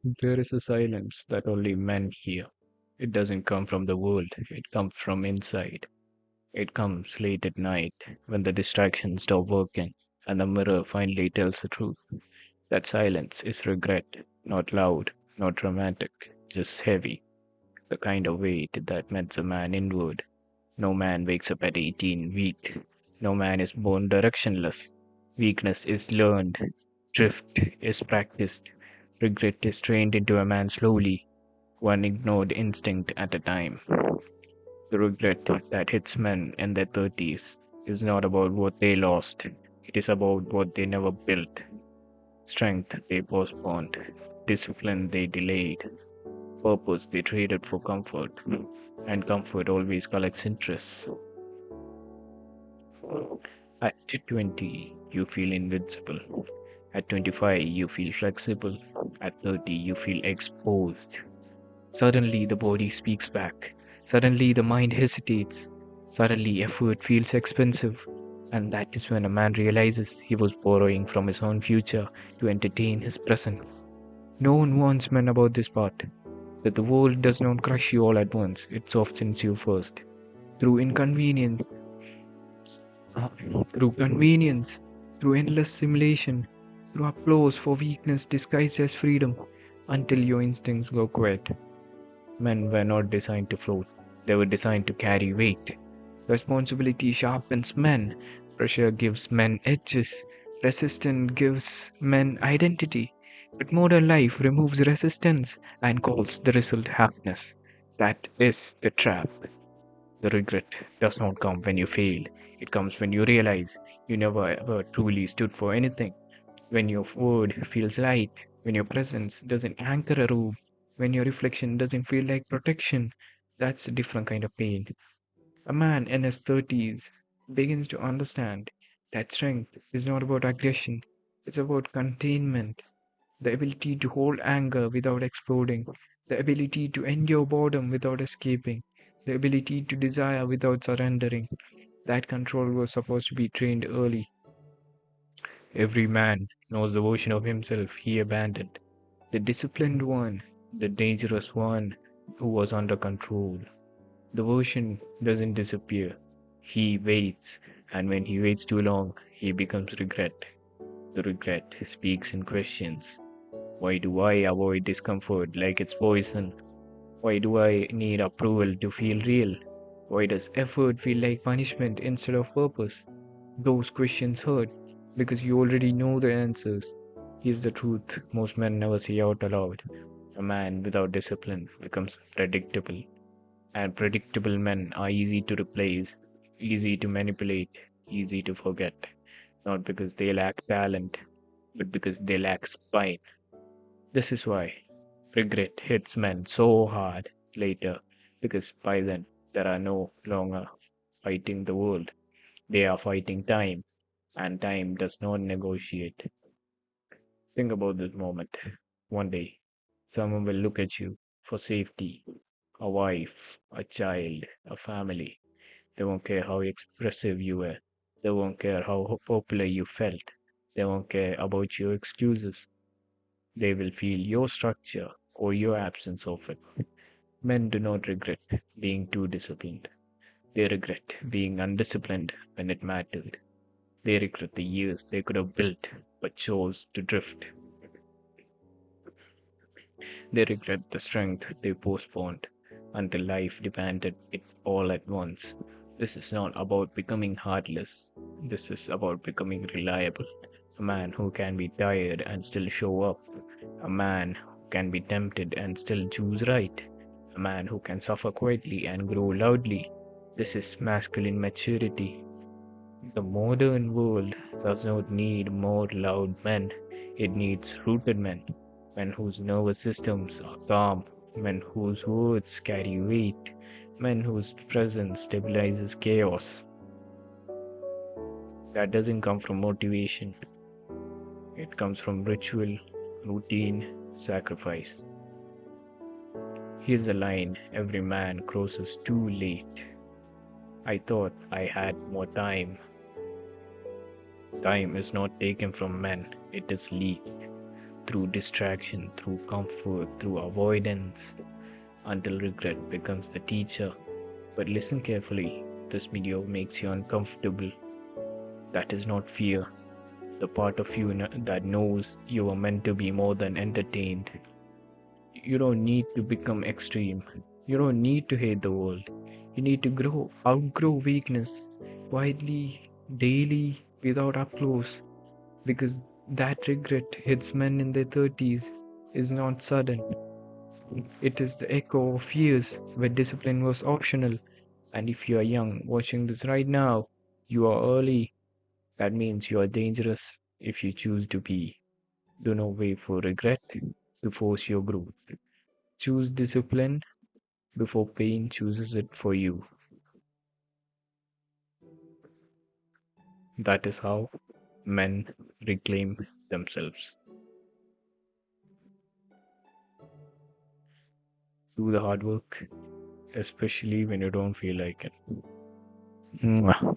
There is a silence that only men hear. It doesn't come from the world, it comes from inside. It comes late at night when the distractions stop working and the mirror finally tells the truth. That silence is regret, not loud, not dramatic, just heavy. The kind of weight that melts a man inward. No man wakes up at 18 weak. No man is born directionless. Weakness is learned. Drift is practiced. Regret is trained into a man slowly, one ignored instinct at a time. The regret that hits men in their 30s is not about what they lost, it is about what they never built. Strength they postponed, discipline they delayed, purpose they traded for comfort, and comfort always collects interest. At 20, you feel invincible. At 25, you feel flexible. At 30, you feel exposed. Suddenly, the body speaks back. Suddenly, the mind hesitates. Suddenly, effort feels expensive. And that is when a man realizes he was borrowing from his own future to entertain his present. No one warns men about this part that the world does not crush you all at once, it softens you first. Through inconvenience, uh, through convenience, through endless simulation, through applause for weakness disguised as freedom, until your instincts go quiet. Men were not designed to float, they were designed to carry weight. Responsibility sharpens men, pressure gives men edges, resistance gives men identity. But modern life removes resistance and calls the result happiness. That is the trap. The regret does not come when you fail, it comes when you realize you never ever truly stood for anything. When your word feels light, when your presence doesn't anchor a room, when your reflection doesn't feel like protection, that's a different kind of pain. A man in his 30s begins to understand that strength is not about aggression, it's about containment, the ability to hold anger without exploding, the ability to endure boredom without escaping, the ability to desire without surrendering. That control was supposed to be trained early. Every man knows the version of himself he abandoned. The disciplined one, the dangerous one who was under control. The version doesn't disappear. He waits, and when he waits too long, he becomes regret. The regret speaks in questions. Why do I avoid discomfort like it's poison? Why do I need approval to feel real? Why does effort feel like punishment instead of purpose? Those questions hurt because you already know the answers. Here's the truth most men never say out aloud. A man without discipline becomes predictable, and predictable men are easy to replace, easy to manipulate, easy to forget. Not because they lack talent, but because they lack spine. This is why regret hits men so hard later, because by then there are no longer fighting the world. They are fighting time, and time does not negotiate. Think about this moment. One day, someone will look at you for safety, a wife, a child, a family. They won't care how expressive you were. They won't care how popular you felt. They won't care about your excuses. They will feel your structure or your absence of it. Men do not regret being too disciplined. They regret being undisciplined when it mattered. They regret the years they could have built but chose to drift. They regret the strength they postponed until life demanded it all at once. This is not about becoming heartless. This is about becoming reliable. A man who can be tired and still show up. A man who can be tempted and still choose right. A man who can suffer quietly and grow loudly. This is masculine maturity. The modern world does not need more loud men. It needs rooted men, men whose nervous systems are calm, men whose words carry weight, men whose presence stabilizes chaos. That doesn't come from motivation, it comes from ritual, routine, sacrifice. Here's a line every man crosses too late. I thought I had more time. Time is not taken from men, it is leaked. through distraction, through comfort, through avoidance, until regret becomes the teacher. But listen carefully, this video makes you uncomfortable. That is not fear. The part of you that knows you are meant to be more than entertained. You don't need to become extreme. You don't need to hate the world. You need to outgrow weakness, quietly, daily, without applause. Because that regret hits men in their 30s is not sudden. It is the echo of years where discipline was optional. And if you are young watching this right now, you are early. That means you are dangerous if you choose to be. Do not wait for regret to force your growth. Choose discipline before pain chooses it for you. That is how men reclaim themselves. Do the hard work, especially when you don't feel like it. Mwah.